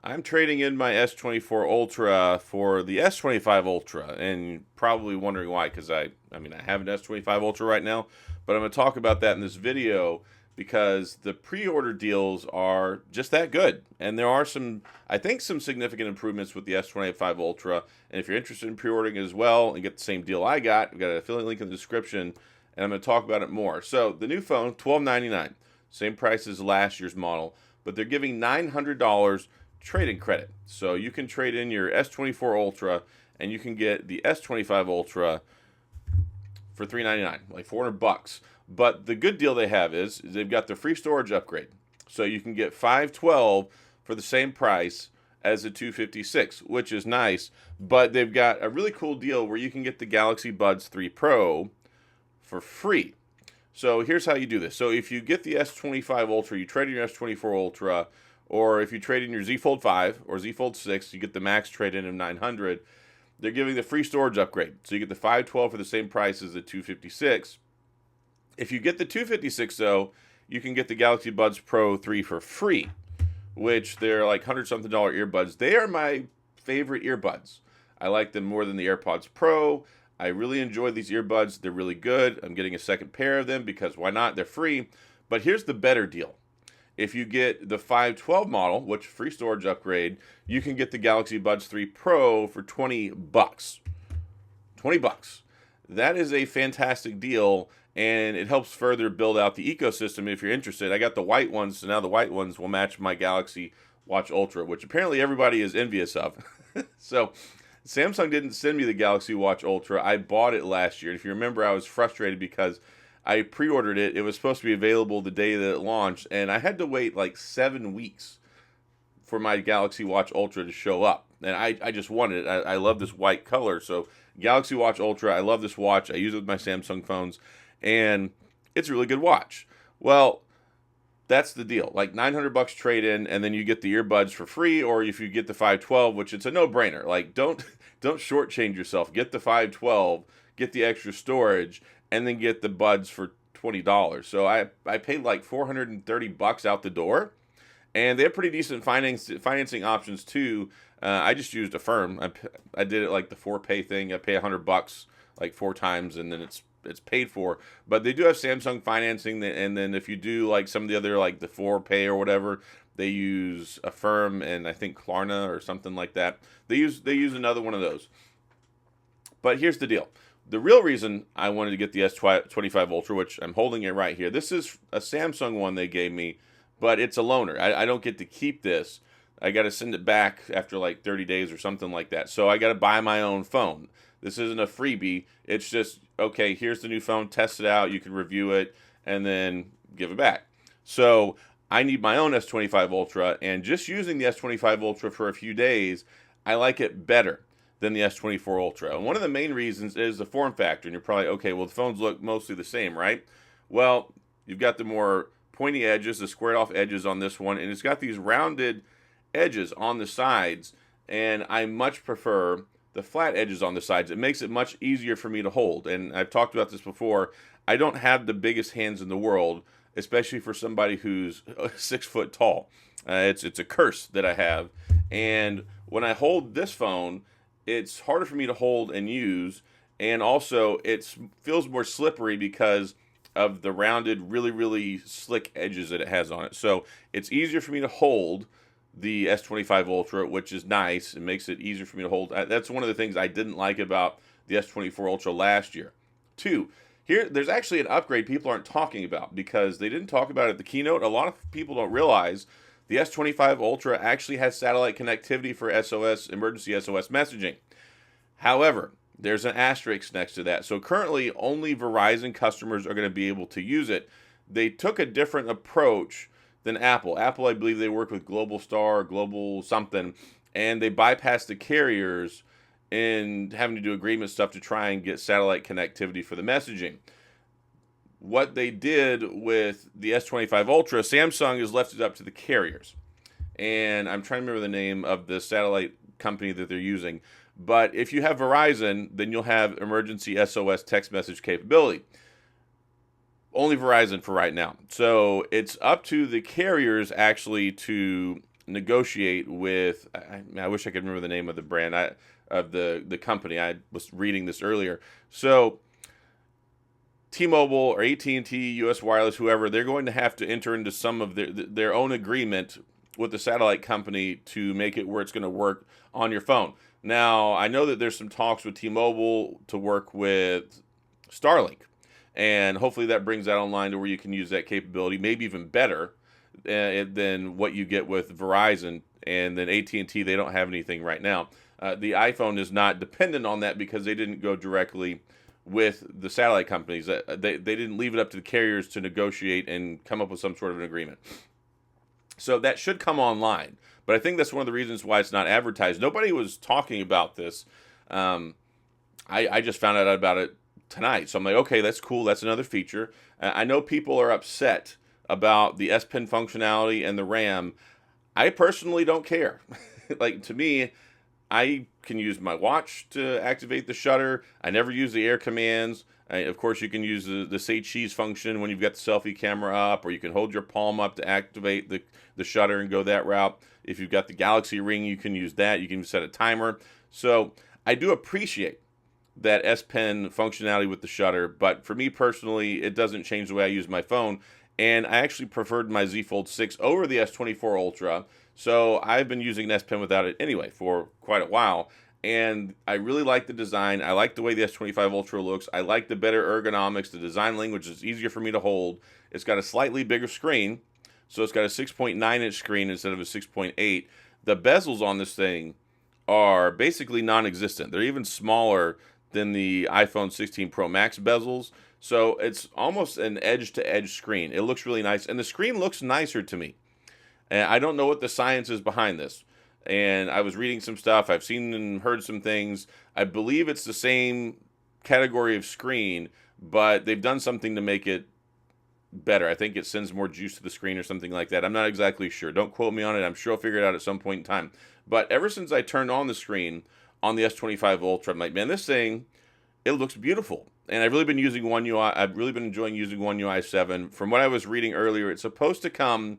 I'm trading in my S24 Ultra for the S25 Ultra, and probably wondering why, because I mean, I have an S25 Ultra right now, but I'm going to talk about that in this video because the pre-order deals are just that good, and there are some, I think, some significant improvements with the S25 Ultra. And if you're interested in pre-ordering as well and get the same deal I got, I've got an affiliate link in the description, and I'm going to talk about it more. So the new phone, $1299, same price as last year's model, but they're giving $900 trade-in credit. So you can trade in your S24 Ultra and you can get the S25 Ultra for $399, like $400. But the good deal they have is they've got the free storage upgrade. So you can get 512 for the same price as a 256, which is nice. But they've got a really cool deal where you can get the Galaxy Buds 3 Pro for free. So here's how you do this. So if you get the S25 Ultra, you trade in your S24 Ultra, or if you trade in your Z Fold 5 or Z Fold 6, you get the max trade-in of 900. They're giving the free storage upgrade. So you get the 512 for the same price as the 256. If you get the 256, though, you can get the Galaxy Buds Pro 3 for free, which they're like $100-something earbuds. They are my favorite earbuds. I like them more than the AirPods Pro. I really enjoy these earbuds. They're really good. I'm getting a second pair of them because why not? They're free. But here's the better deal. If you get the 512 model, which free storage upgrade, you can get the Galaxy Buds 3 Pro for $20. $20. That is a fantastic deal, and it helps further build out the ecosystem if you're interested. I got the white ones, so now the white ones will match my Galaxy Watch Ultra, which apparently everybody is envious of. So Samsung didn't send me the Galaxy Watch Ultra. I bought it last year. If you remember, I was frustrated because I pre-ordered it. It was supposed to be available the day that it launched, and I had to wait like 7 weeks for my Galaxy Watch Ultra to show up. And I just wanted it. I love this white color. So Galaxy Watch Ultra, I love this watch. I use it with my Samsung phones, and it's a really good watch. Well, that's the deal. Like $900 trade-in, and then you get the earbuds for free, or if you get the 512, which it's a no-brainer. Like don't shortchange yourself. Get the 512, get the extra storage, and then get the buds for $20. So I paid like $430 out the door, and they have pretty decent financing options too. I just used Affirm. I did it like the 4Pay thing. I pay $100 like 4 times, and then it's paid for. But they do have Samsung financing, and then if you do like some of the other like the 4Pay or whatever, they use Affirm and I think Klarna or something like that. They use another one of those. But here's the deal. The real reason I wanted to get the S25 Ultra, which I'm holding it right here, this is a Samsung one they gave me, but it's a loaner. I don't get to keep this. I got to send it back after like 30 days or something like that. So I got to buy my own phone. This isn't a freebie. It's just, okay, here's the new phone, test it out, you can review it, and then give it back. So I need my own S25 Ultra, and just using the S25 Ultra for a few days, I like it better than the S24 Ultra. And one of the main reasons is the form factor. And you're probably, okay, well, the phones look mostly the same, right? Well, you've got the more pointy edges, the squared off edges on this one, and it's got these rounded edges on the sides, and I much prefer the flat edges on the sides. It makes it much easier for me to hold. And I've talked about this before. I don't have the biggest hands in the world, especially for somebody who's 6 foot tall. It's a curse that I have. And when I hold this phone, it's harder for me to hold and use, and also it feels more slippery because of the rounded, really, really slick edges that it has on it. So it's easier for me to hold the S25 Ultra, which is nice. It makes it easier for me to hold. That's one of the things I didn't like about the S24 Ultra last year. 2, there's actually an upgrade people aren't talking about because they didn't talk about it at the keynote. A lot of people don't realize the S25 Ultra actually has satellite connectivity for SOS, emergency SOS messaging. However, there's an asterisk next to that. So currently, only Verizon customers are going to be able to use it. They took a different approach than Apple. Apple, I believe they work with Global Star, Global something, and they bypassed the carriers in having to do agreement stuff to try and get satellite connectivity for the messaging. What they did with the S25 Ultra, Samsung has left it up to the carriers. And I'm trying to remember the name of the satellite company that they're using. But if you have Verizon, then you'll have emergency SOS text message capability. Only Verizon for right now. So it's up to the carriers actually to negotiate with. I wish I could remember the name of the brand. Of the company. I was reading this earlier. So T-Mobile or AT&T, US Wireless, whoever, they're going to have to enter into some of their own agreement with the satellite company to make it where it's going to work on your phone. Now, I know that there's some talks with T-Mobile to work with Starlink, and hopefully that brings that online to where you can use that capability, maybe even better than what you get with Verizon. And then AT&T, they don't have anything right now. The iPhone is not dependent on that because they didn't go directly with the satellite companies. They didn't leave it up to the carriers to negotiate and come up with some sort of an agreement. So that should come online. But I think that's one of the reasons why it's not advertised. Nobody was talking about this. I just found out about it tonight. So I'm like, okay, that's cool. That's another feature. I know people are upset about the S Pen functionality and the RAM. I personally don't care. Like, to me, I can use my watch to activate the shutter. I never use the air commands. Of course, you can use the say cheese function when you've got the selfie camera up, or you can hold your palm up to activate the shutter and go that route. If you've got the Galaxy Ring, you can use that. You can set a timer. So I do appreciate that S Pen functionality with the shutter, but for me personally, it doesn't change the way I use my phone. And I actually preferred my Z Fold 6 over the S24 Ultra. So I've been using an S Pen without it anyway for quite a while. And I really like the design. I like the way the S25 Ultra looks. I like the better ergonomics. The design language is easier for me to hold. It's got a slightly bigger screen. So it's got a 6.9-inch screen instead of a 6.8. The bezels on this thing are basically non-existent. They're even smaller than the iPhone 16 Pro Max bezels. So it's almost an edge-to-edge screen. It looks really nice. And the screen looks nicer to me. And I don't know what the science is behind this. And I was reading some stuff. I've seen and heard some things. I believe it's the same category of screen, but they've done something to make it better. I think it sends more juice to the screen or something like that. I'm not exactly sure. Don't quote me on it. I'm sure I'll figure it out at some point in time. But ever since I turned on the screen on the S25 Ultra, I'm like, man, this thing, it looks beautiful. And I've really been using One UI. I've really been enjoying using One UI 7. From what I was reading earlier, it's supposed to come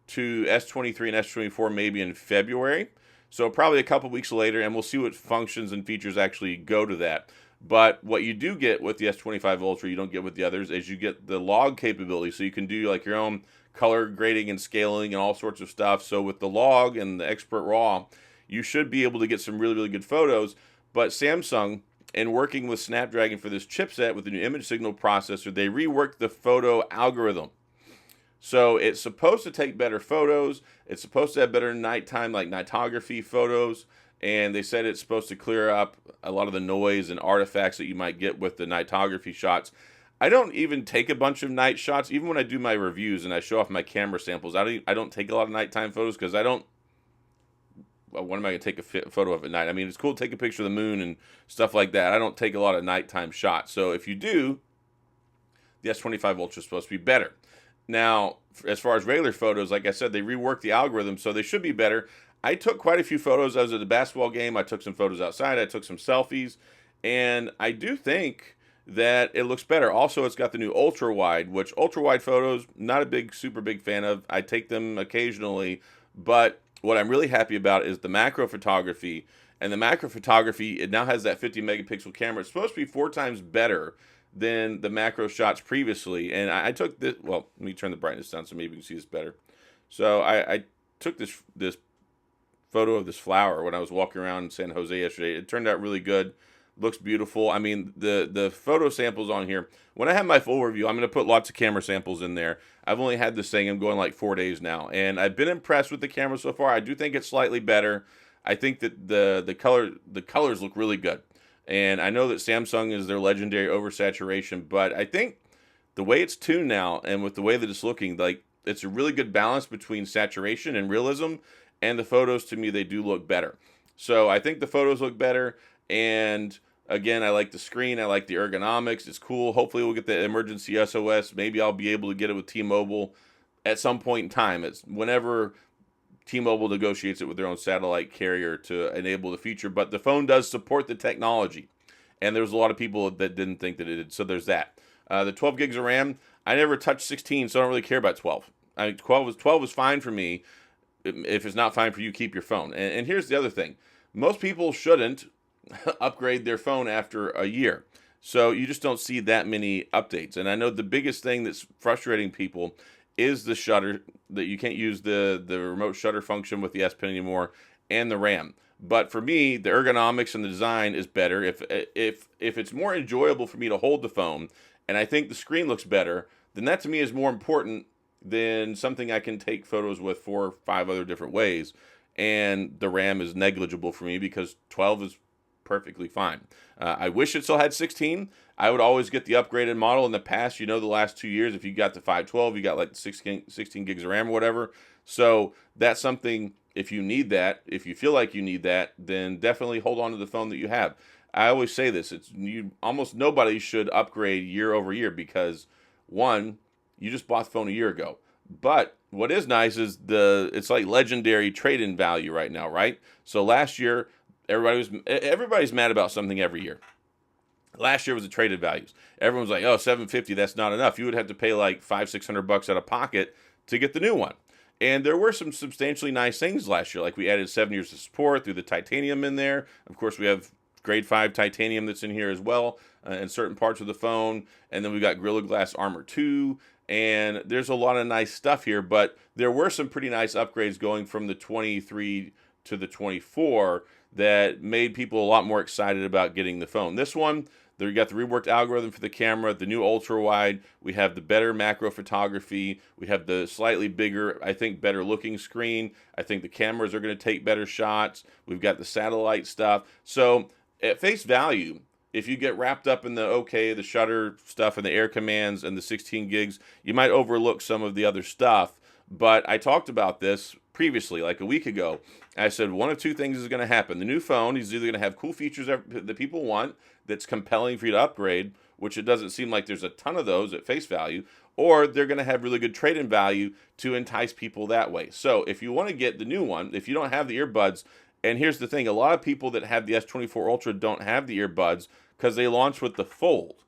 to S23 and S24 maybe in February. So probably a couple weeks later, and we'll see what functions and features actually go to that. But what you do get with the S25 Ultra, you don't get with the others, is you get the log capability. So you can do like your own color grading and scaling and all sorts of stuff. So with the log and the Expert RAW, you should be able to get some really, really good photos. But Samsung, in working with Snapdragon for this chipset with the new image signal processor, they reworked the photo algorithm. So it's supposed to take better photos. It's supposed to have better nighttime, like nightography photos. And they said it's supposed to clear up a lot of the noise and artifacts that you might get with the nightography shots. I don't even take a bunch of night shots. Even when I do my reviews and I show off my camera samples, I don't take a lot of nighttime photos because I don't. Well, what am I going to take a photo of at night? I mean, it's cool to take a picture of the moon and stuff like that. I don't take a lot of nighttime shots. So if you do, the S25 Ultra is supposed to be better. Now, as far as regular photos, like I said, they reworked the algorithm, so they should be better. I took quite a few photos. I was at the basketball game. I took some photos outside. I took some selfies. And I do think that it looks better. Also, it's got the new ultra wide, which ultra wide photos, not a super big fan of. I take them occasionally. But what I'm really happy about is the macro photography. And the macro photography, it now has that 50 megapixel camera. It's supposed to be 4 times better than the macro shots previously. And I took this, well, let me turn the brightness down so maybe you can see this better. So I took this photo of this flower when I was walking around in San Jose yesterday. It turned out really good. Looks beautiful. I mean, the photo samples on here, when I have my full review, I'm going to put lots of camera samples in there. I've only had this thing, I'm going like 4 days now. And I've been impressed with the camera so far. I do think it's slightly better. I think that the colors look really good. And I know that Samsung is their legendary oversaturation, but I think the way it's tuned now and with the way that it's looking, like it's a really good balance between saturation and realism. And the photos, to me, they do look better. So I think the photos look better. And again, I like the screen. I like the ergonomics. It's cool. Hopefully we'll get the emergency SOS. Maybe I'll be able to get it with T-Mobile at some point in time. It's whenever T-Mobile negotiates it with their own satellite carrier to enable the feature. But the phone does support the technology. And there's a lot of people that didn't think that it did. So there's that. The 12 gigs of RAM, I never touched 16, so I don't really care about 12. I mean, 12 was fine for me. if it's not fine for you, keep your phone. And here's the other thing. Most people shouldn't upgrade their phone after a year. So you just don't see that many updates. And I know the biggest thing that's frustrating people is the shutter, that you can't use the remote shutter function with the S Pen anymore, and the RAM. But for me, the ergonomics and the design is better. If it's more enjoyable for me to hold the phone, and I think the screen looks better, then that to me is more important than something I can take photos with 4 or 5 other different ways. And the RAM is negligible for me because 12 is perfectly fine. I wish it still had 16. I would always get the upgraded model. In the past, the last 2 years, if you got the 512, you got like 16 gigs of RAM or whatever. So that's something, if you need that, if you feel like you need that, then definitely hold on to the phone that you have. I always say this, almost nobody should upgrade year over year because, one, you just bought the phone a year ago. But what is nice is it's like legendary trade-in value right now, right? So last year, everybody's mad about something every year. Last year was the traded values. Everyone's like, oh, $750, that's not enough. You would have to pay like $500-600 out of pocket to get the new one. And there were some substantially nice things last year, like we added 7 years of support through the titanium in there. Of course, we have grade 5 titanium that's in here as well in certain parts of the phone. And then we got Gorilla Glass Armor 2. And there's a lot of nice stuff here, but there were some pretty nice upgrades going from the 23 to the 24 that made people a lot more excited about getting the phone. This one, you got the reworked algorithm for the camera, the new ultra wide. We have the better macro photography. We have the slightly bigger, I think, better looking screen. I think the cameras are going to take better shots. We've got the satellite stuff. So at face value, if you get wrapped up in the shutter stuff and the air commands and the 16 gigs, you might overlook some of the other stuff. But I talked about this previously, like a week ago. I said one of two things is going to happen. The new phone is either going to have cool features that people want that's compelling for you to upgrade, which it doesn't seem like there's a ton of those at face value, or they're going to have really good trade-in value to entice people that way. So if you want to get the new one, if you don't have the earbuds, and here's the thing, a lot of people that have the S24 Ultra don't have the earbuds because they launched with the Fold.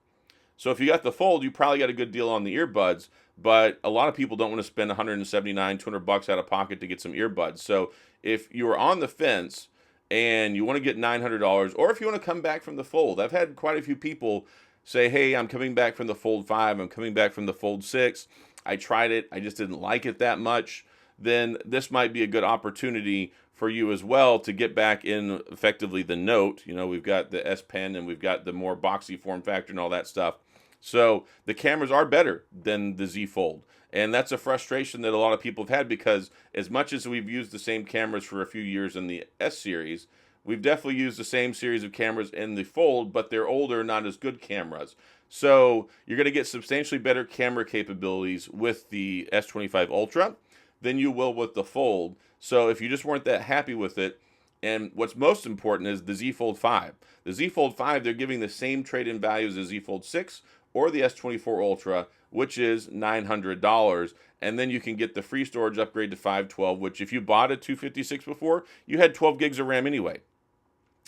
So if you got the Fold, you probably got a good deal on the earbuds, but a lot of people don't want to spend $179, $200 out of pocket to get some earbuds. So if you are on the fence and you want to get $900, or if you want to come back from the Fold, I've had quite a few people say, hey, I'm coming back from the Fold 5, I'm coming back from the Fold 6, I tried it, I just didn't like it that much, then this might be a good opportunity for you as well to get back in effectively the Note. We've got the S Pen and we've got the more boxy form factor and all that stuff. So the cameras are better than the Z Fold. And that's a frustration that a lot of people have had because as much as we've used the same cameras for a few years in the S series, we've definitely used the same series of cameras in the Fold, but they're older, not as good cameras. So you're going to get substantially better camera capabilities with the S25 Ultra than you will with the Fold. So if you just weren't that happy with it, and what's most important is the Z Fold 5. The Z Fold 5, they're giving the same trade-in values as Z Fold 6 or the S24 Ultra, which is $900. And then you can get the free storage upgrade to 512, which if you bought a 256 before, you had 12 gigs of RAM anyway.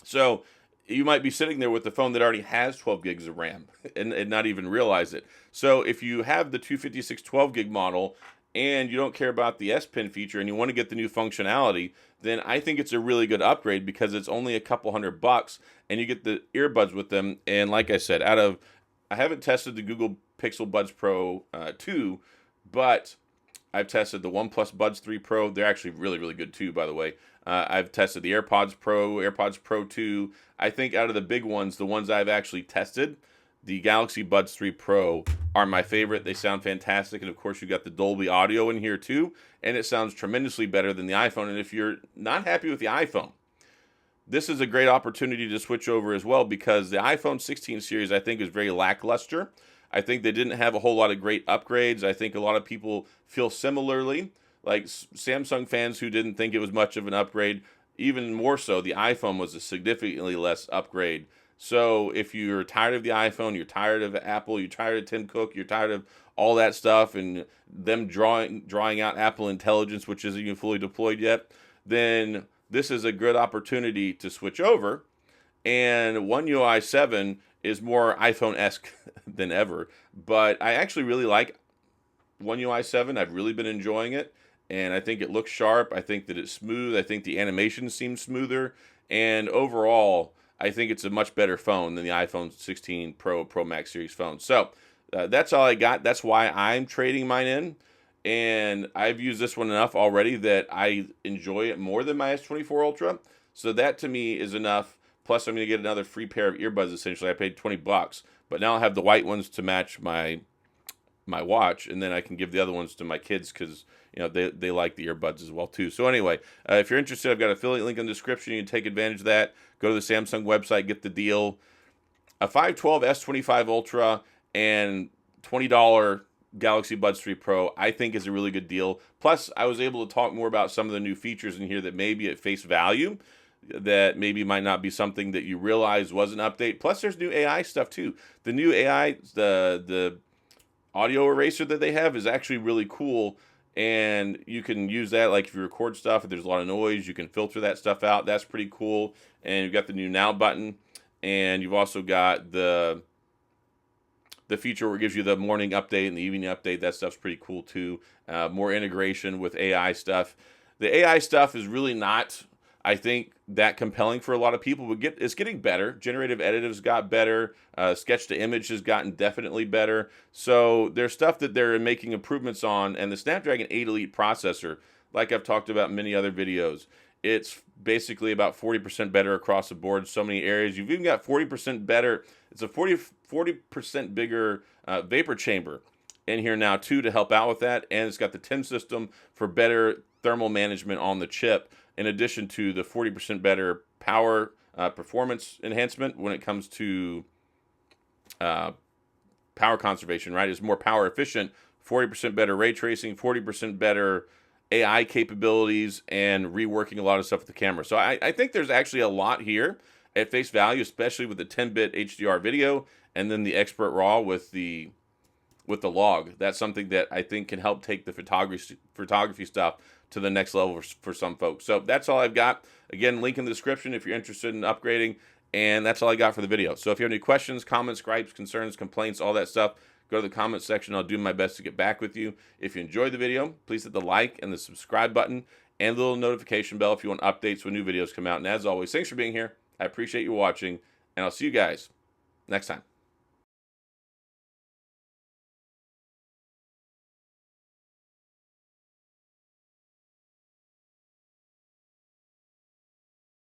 So you might be sitting there with the phone that already has 12 gigs of RAM and not even realize it. So if you have the 256 12 gig model and you don't care about the S Pen feature and you want to get the new functionality, then I think it's a really good upgrade because it's only a couple $100 and you get the earbuds with them. And like I said, I haven't tested the Google Pixel Buds Pro 2, but I've tested the OnePlus Buds 3 Pro. They're actually really, really good too, by the way. I've tested the AirPods Pro 2. I think out of the big ones, the ones I've actually tested, the Galaxy Buds 3 Pro are my favorite. They sound fantastic. And of course, you got the Dolby audio in here too. And it sounds tremendously better than the iPhone. And if you're not happy with the iPhone, this is a great opportunity to switch over as well because the iPhone 16 series, I think, is very lackluster. I think they didn't have a whole lot of great upgrades. I think a lot of people feel similarly, like Samsung fans who didn't think it was much of an upgrade. Even more so, the iPhone was a significantly less upgrade. So if you're tired of the iPhone, you're tired of Apple, you're tired of Tim Cook, you're tired of all that stuff and them drawing out Apple Intelligence, which isn't even fully deployed yet, then this is a good opportunity to switch over. And One UI 7 is more iPhone-esque than ever. But I actually really like One UI 7. I've really been enjoying it. and I think it looks sharp. I think that it's smooth. I think the animation seems smoother, and overall, I think it's a much better phone than the iPhone 16 Pro Max series phone. So that's all I got. That's why I'm trading mine in, and I've used this one enough already that I enjoy it more than my S24 Ultra. So that to me is enough. Plus, I'm going to get another free pair of earbuds. Essentially, I paid $20, but now I have the white ones to match my watch, and then I can give the other ones to my kids because they like the earbuds as well too. So anyway, if you're interested, I've got an affiliate link in the description. You can take advantage of that. Go to the Samsung website, get the deal. A 512 S25 Ultra and $20 Galaxy Buds 3 Pro, I think is a really good deal. Plus, I was able to talk more about some of the new features in here that maybe at face value that maybe might not be something that you realize was an update. Plus, there's new AI stuff too. The new AI, the audio eraser that they have is actually really cool, and you can use that like if you record stuff, if there's a lot of noise, you can filter that stuff out. That's pretty cool. And you've got the new Now button, and you've also got the feature where it gives you the morning update and the evening update. That stuff's pretty cool too. More integration with AI stuff. The AI stuff is really not, I think, that compelling for a lot of people, but it's getting better. Generative edit has got better. Sketch to image has gotten definitely better. So there's stuff that they're making improvements on, and the Snapdragon 8 Elite processor, like I've talked about in many other videos, it's basically about 40% better across the board in so many areas. You've even got 40% better. It's a 40% bigger vapor chamber in here now too to help out with that, and it's got the TIM system for better thermal management on the chip, in addition to the 40% better power performance enhancement when it comes to power conservation, right? It's more power efficient, 40% better ray tracing, 40% better AI capabilities, and reworking a lot of stuff with the camera. So I think there's actually a lot here at face value, especially with the 10-bit HDR video, and then the Expert RAW with the log. That's something that I think can help take the photography stuff to the next level for some folks. So that's all I've got. Again, link in the description if you're interested in upgrading. And that's all I got for the video. So if you have any questions, comments, gripes, concerns, complaints, all that stuff, go to the comment section. I'll do my best to get back with you. If you enjoyed the video, please hit the like and the subscribe button and the little notification bell if you want updates when new videos come out. And as always, thanks for being here. I appreciate you watching, and I'll see you guys next time.